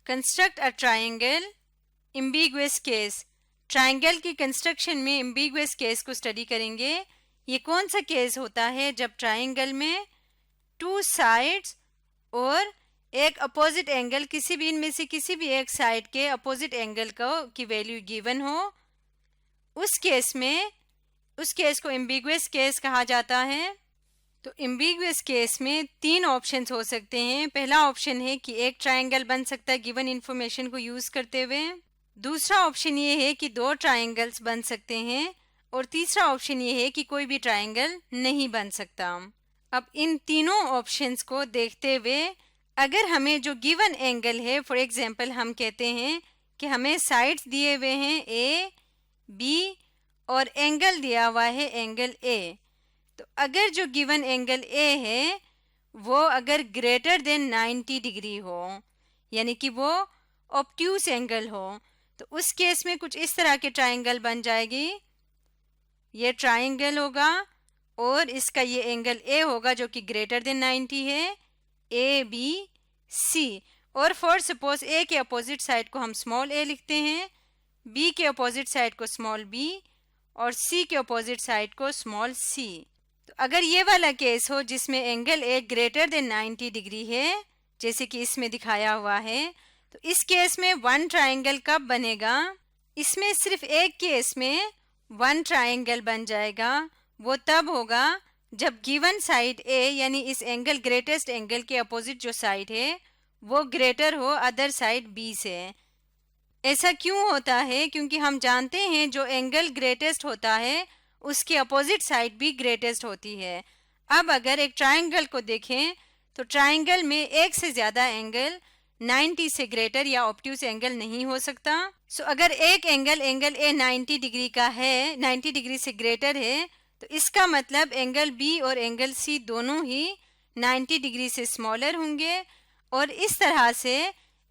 Construct a triangle ambiguous case. Triangle की construction में ambiguous case को स्टडी करेंगे। ये कौन सा केस होता है जब ट्राइंगल में टू साइड्स और एक अपोजिट एंगल, किसी भी इनमें से किसी भी एक साइड के अपोजिट एंगल की वैल्यू गिवन हो। उस केस को एम्बिगुअस केस कहा जाता है। तो एम्बिगुअस केस में तीन ऑप्शंस हो सकते हैं। पहला ऑप्शन है कि एक ट्राइंगल बन सकता है गिवन इंफॉर्मेशन को यूज करते हुए। दूसरा ऑप्शन ये है कि दो ट्राइंगल्स बन सकते हैं। और तीसरा ऑप्शन ये है कि कोई भी ट्राइंगल नहीं बन सकता। अब इन तीनों ऑप्शंस को देखते हुए अगर हमें जो गिवन एंगल है, फॉर एग्जांपल हम कहते हैं कि हमें साइड्स दिए हुए हैं ए, बी और एंगल दिया हुआ है एंगल ए। तो अगर जो गिवन एंगल ए है वो अगर ग्रेटर देन 90 डिग्री हो, यानी कि वो ऑब्ट्यूस एंगल हो, तो उस केस में कुछ इस तरह के ट्राइंगल बन जाएगी। ये ट्राइंगल होगा और इसका ये एंगल ए होगा जो कि ग्रेटर देन 90 है, ए बी सी। और फॉर सपोज ए के अपोजिट साइड को हम स्मॉल ए लिखते हैं, बी के अपोजिट साइड को स्मॉल बी और सी के अपोजिट साइड को स्मॉल सी। तो अगर ये वाला केस हो जिसमें angle A greater than 90 degree है, जैसे कि इसमें दिखाया हुआ है, तो इस केस में वन ट्राइंगल कब बनेगा? इसमें सिर्फ एक केस में वन ट्राइंगल बन जाएगा। वो तब होगा जब गिवन साइड ए, यानी इस एंगल ग्रेटेस्ट एंगल के अपोजिट जो साइड है वो ग्रेटर हो अदर साइड बी से। ऐसा क्यों होता है? क्योंकि हम जानते हैं जो एंगल ग्रेटेस्ट होता है उसके अपोजिट साइड भी ग्रेटेस्ट होती है। अब अगर एक ट्राइंगल को देखें तो ट्राइंगल में एक से ज्यादा एंगल 90 से ग्रेटर या ऑब्ट्यूस एंगल नहीं हो सकता। सो अगर एक एंगल ए 90 डिग्री का है, 90 डिग्री से ग्रेटर है, तो इसका मतलब एंगल बी और एंगल सी दोनों ही 90 डिग्री से स्मॉलर होंगे और इस तरह से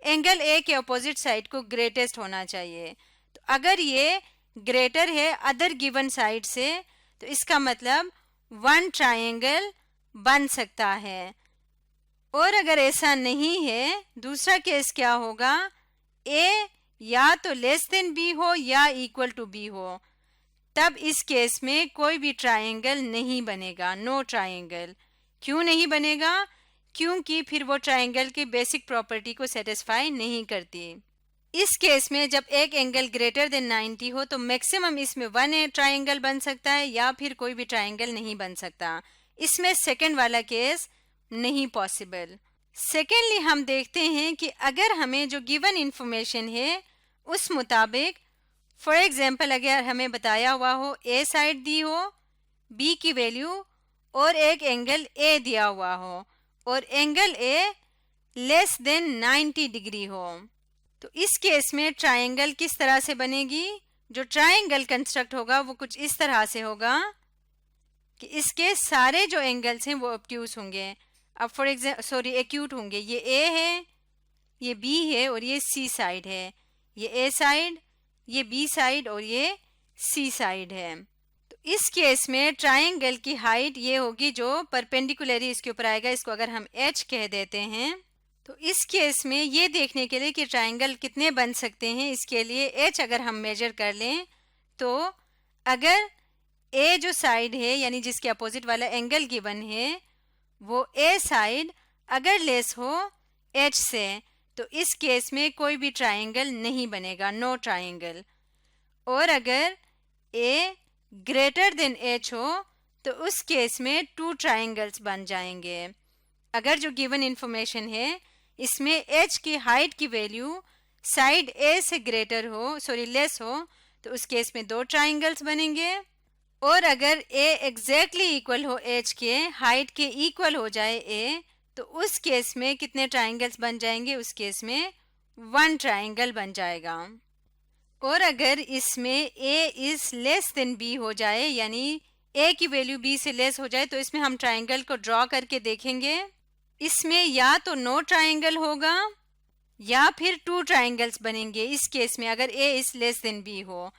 एंगल ए के अपोजिट साइड को ग्रेटेस्ट होना चाहिए। तो अगर ये ग्रेटर है अदर गिवन साइड से, तो इसका मतलब वन ट्राइंगल बन सकता है। और अगर ऐसा नहीं है, दूसरा केस क्या होगा? ए या तो लेस देन बी हो या इक्वल टू बी हो, तब इस केस में कोई भी ट्राइंगल नहीं बनेगा, नो ट्राइंगल। क्यों नहीं बनेगा? क्योंकि फिर वो ट्राइंगल की बेसिक प्रॉपर्टी को सेटिस्फाई नहीं करती। इस केस में जब एक एंगल ग्रेटर देन 90 हो तो मैक्सिमम इसमें वन ट्राइंगल बन सकता है या फिर कोई भी ट्राइंगल नहीं बन सकता। इसमें सेकंड वाला केस नहीं पॉसिबल। सेकेंडली हम देखते हैं कि अगर हमें जो गिवन इंफॉर्मेशन है उस मुताबिक, फॉर एग्जांपल अगर हमें बताया हुआ हो ए साइड दी हो, बी की वैल्यू और एक एंगल ए दिया हुआ हो और angle A less than 90 degree हो, तो इस केस में ट्राइंगल किस तरह से बनेगी? जो ट्राइंगल कंस्ट्रक्ट होगा वो कुछ इस तरह से होगा कि इसके सारे जो एंगल्स हैं वो ऑब्ट्यूस होंगे। अब फॉर एग्जाम्पल एक्यूट होंगे। ये ए है, ये बी है और ये सी साइड है। ये ए साइड, ये बी साइड और ये सी साइड है। तो इस केस में ट्राइंगल की हाइट ये होगी जो परपेंडिकुलरी इसके ऊपर आएगा, इसको अगर हम एच कह देते हैं। तो इस केस में ये देखने के लिए कि ट्राइंगल कितने बन सकते हैं, इसके लिए एच अगर हम मेजर कर लें तो अगर ए जो साइड है यानी जिसके अपोजिट वाला एंगल गिवन है वो ए साइड अगर लेस हो एच से, तो इस केस में कोई भी ट्राइंगल नहीं बनेगा, नो ट्राइंगल। और अगर ए ग्रेटर देन एच हो तो उस केस में टू ट्राइंगल्स बन जाएंगे। अगर जो गिवन इंफॉर्मेशन है इसमें एच की हाइट की वैल्यू साइड ए से लेस हो, तो उस केस में दो ट्राइंगल्स बनेंगे। और अगर ए एग्जैक्टली इक्वल हो एच के, हाइट के इक्वल हो जाए ए, तो उस केस में कितने ट्राइंगल्स बन जाएंगे? उस केस में वन ट्राइंगल बन जाएगा। और अगर इसमें ए इज लेस देन बी हो जाए, यानी ए की वैल्यू बी से लेस हो जाए, तो इसमें हम ट्राइंगल को ड्रॉ करके देखेंगे। इसमें या तो नो ट्राइंगल होगा या फिर टू ट्राइंगल्स बनेंगे इस केस में अगर A is less than B हो।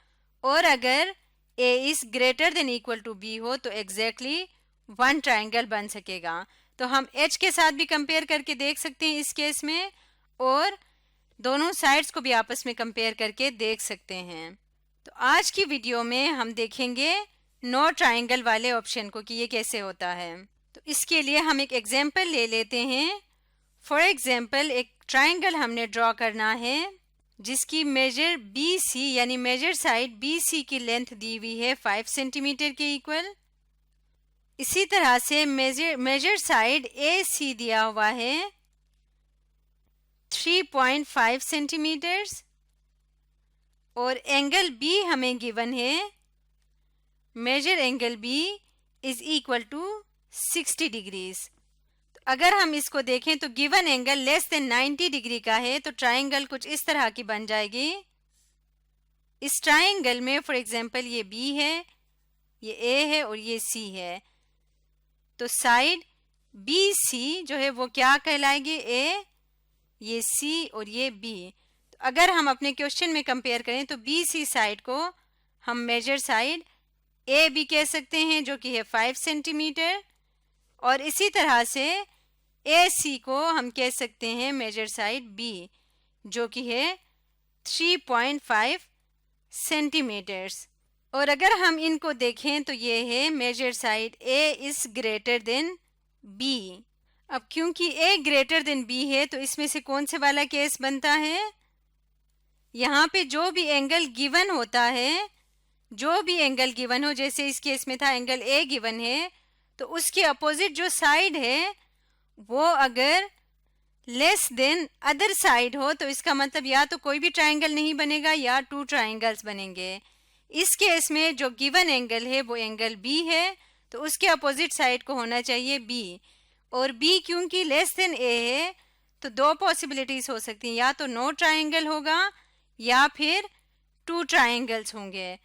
और अगर A is greater than equal to B हो तो एग्जैक्टली वन ट्राइंगल बन सकेगा। तो हम एच के साथ भी कंपेयर करके देख सकते हैं इस केस में, और दोनों साइड्स को भी आपस में कंपेयर करके देख सकते हैं। तो आज की वीडियो में हम देखेंगे नो ट्राइंगल वाले ऑप्शन को कि ये कैसे होता है। तो इसके लिए हम एक एग्जांपल ले लेते हैं। फॉर एग्जांपल एक ट्राइंगल हमने ड्रॉ करना है जिसकी मेजर BC यानी मेजर साइड BC की लेंथ दी हुई है 5 सेंटीमीटर के इक्वल। इसी तरह से मेजर साइड AC दिया हुआ है 3.5 सेंटीमीटर्स और एंगल B हमें गिवन है measure angle B is equal to 60 degrees. तो अगर हम इसको देखें तो given angle less than 90 degree का है तो ट्राइंगल कुछ इस तरह की बन जाएगी। इस ट्राइंगल में फॉर एग्जांपल ये B है, ये A है और ये C है। तो साइड BC जो है वो क्या कहलाएगी? A, ये C और ये B। तो अगर हम अपने क्वेश्चन में कंपेयर करें तो BC साइड को हम मेजर साइड A भी कह सकते हैं जो कि है 5 सेंटीमीटर, और इसी तरह से AC को हम कह सकते हैं मेजर साइड B जो कि है 3.5 सेंटीमीटर्स। और अगर हम इनको देखें तो ये है measure side A is greater than B। अब क्योंकि A ग्रेटर देन B है तो इसमें से कौन से वाला केस बनता है? यहाँ पे जो भी एंगल गिवन होता है, जो भी एंगल गिवन हो, जैसे इस केस में था एंगल A गिवन है, तो उसके अपोजिट जो साइड है वो अगर लेस देन अदर साइड हो तो इसका मतलब या तो कोई भी ट्राइंगल नहीं बनेगा या 2 ट्राइंगल्स बनेंगे। इस केस में जो गिवन एंगल है वो एंगल B है तो उसके अपोजिट साइड को होना चाहिए B, और B क्योंकि लेस देन A है तो 2 पॉसिबिलिटीज हो सकती हैं, या तो नो ट्राइंगल होगा या फिर 2 ट्राइंगल्स होंगे।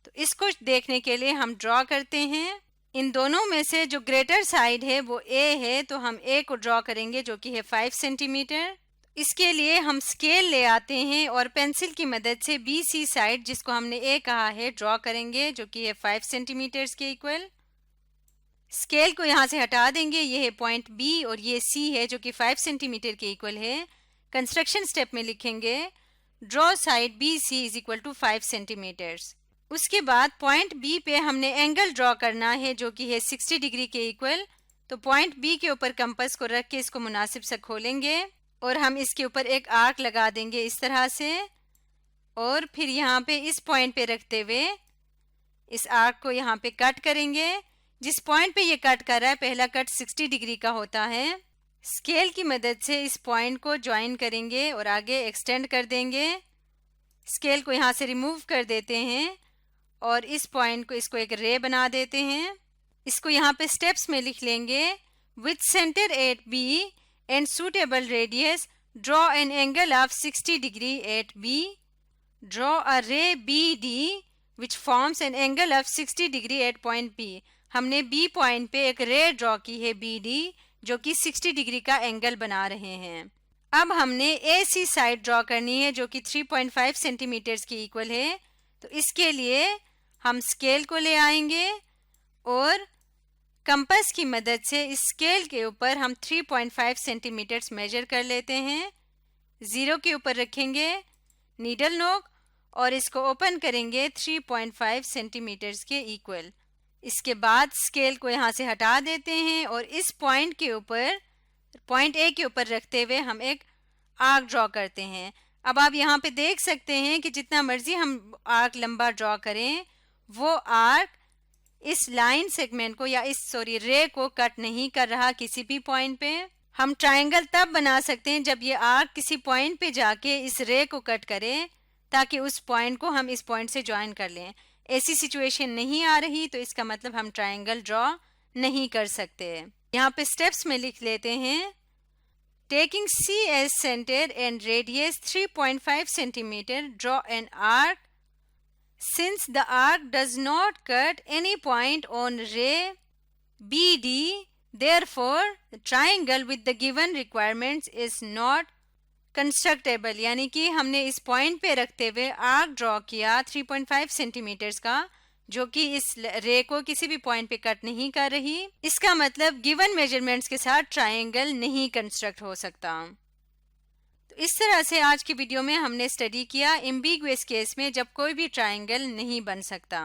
तो इसको देखने के लिए हम ड्रॉ करते हैं। इन दोनों में से जो ग्रेटर साइड है वो A है तो हम A को ड्रॉ करेंगे जो कि है 5 सेंटीमीटर। इसके लिए हम स्केल ले आते हैं और पेंसिल की मदद से BC साइड जिसको हमने A कहा है ड्रॉ करेंगे जो कि है 5 सेंटीमीटर्स के इक्वल। स्केल को यहाँ से हटा देंगे, ये है पॉइंट B और ये C है जो कि 5 सेंटीमीटर के इक्वल है। कंस्ट्रक्शन स्टेप में लिखेंगे draw side BC is equal to 5 centimetres. उसके बाद पॉइंट B पे हमने एंगल ड्रॉ करना है जो कि है 60 डिग्री के इक्वल। तो पॉइंट B के ऊपर कंपास को रख के इसको मुनासिब से खोलेंगे और हम इसके ऊपर एक आर्क लगा देंगे इस तरह से, और फिर यहाँ पे इस पॉइंट पे रखते हुए इस आर्क को यहाँ पे कट करेंगे। जिस पॉइंट पे ये कट कर रहा है पहला कट 60 डिग्री का होता है। स्केल की मदद से इस पॉइंट को ज्वाइन करेंगे और आगे एक्सटेंड कर देंगे। स्केल को यहाँ से रिमूव कर देते हैं और इस पॉइंट को इसको एक रे बना देते हैं। इसको यहाँ पे स्टेप्स में लिख लेंगे with centre at B and suitable radius draw an angle of 60 degree at B. Draw a ray BD which forms an angle of 60 degree at point B. हमने B पॉइंट पे एक रे ड्रॉ की है BD जो कि 60 degree का angle बना रहे हैं। अब हमने AC साइड ड्रॉ करनी है जो कि 3.5 सेंटीमीटर्स की इक्वल है। तो इसके लिए हम स्केल को ले आएंगे और कंपास की मदद से इस स्केल के ऊपर हम 3.5 सेंटीमीटर्स मेजर कर लेते हैं। 0 के ऊपर रखेंगे नीडल नोक और इसको ओपन करेंगे 3.5 सेंटीमीटर्स के इक्वल। इसके बाद स्केल को यहाँ से हटा देते हैं और इस पॉइंट के ऊपर पॉइंट A के ऊपर रखते हुए हम एक आर्क ड्रॉ करते हैं। अब आप यहाँ पे देख सकते हैं कि जितना मर्जी हम आर्क लंबा ड्रॉ करें वो आर्क इस लाइन सेगमेंट को या इस रे को कट नहीं कर रहा किसी भी पॉइंट पे। हम ट्राइंगल तब बना सकते हैं जब ये आर्क किसी पॉइंट पे जाके इस रे को कट करे ताकि उस पॉइंट को हम इस पॉइंट से ज्वाइन कर लें। ऐसी सिचुएशन नहीं आ रही तो इसका मतलब हम ट्राइंगल ड्रॉ नहीं कर सकते। यहाँ पे स्टेप्स में लिख लेते हैं taking C as center and radius 3.5 centimeter draw an arc. Since the arc does not cut any point on ray BD, therefore the triangle with the given requirements is not constructible। यानी कि हमने इस point पे रखते हुए arc draw किया 3.5 centimetres का जो कि इस रे को किसी भी पॉइंट पे कट नहीं कर रही। इसका मतलब गिवन मेजरमेंट्स के साथ ट्राइंगल नहीं कंस्ट्रक्ट हो सकता। तो इस तरह से आज की वीडियो में हमने स्टडी किया एम्बिगुअस केस में जब कोई भी ट्रायंगल नहीं बन सकता।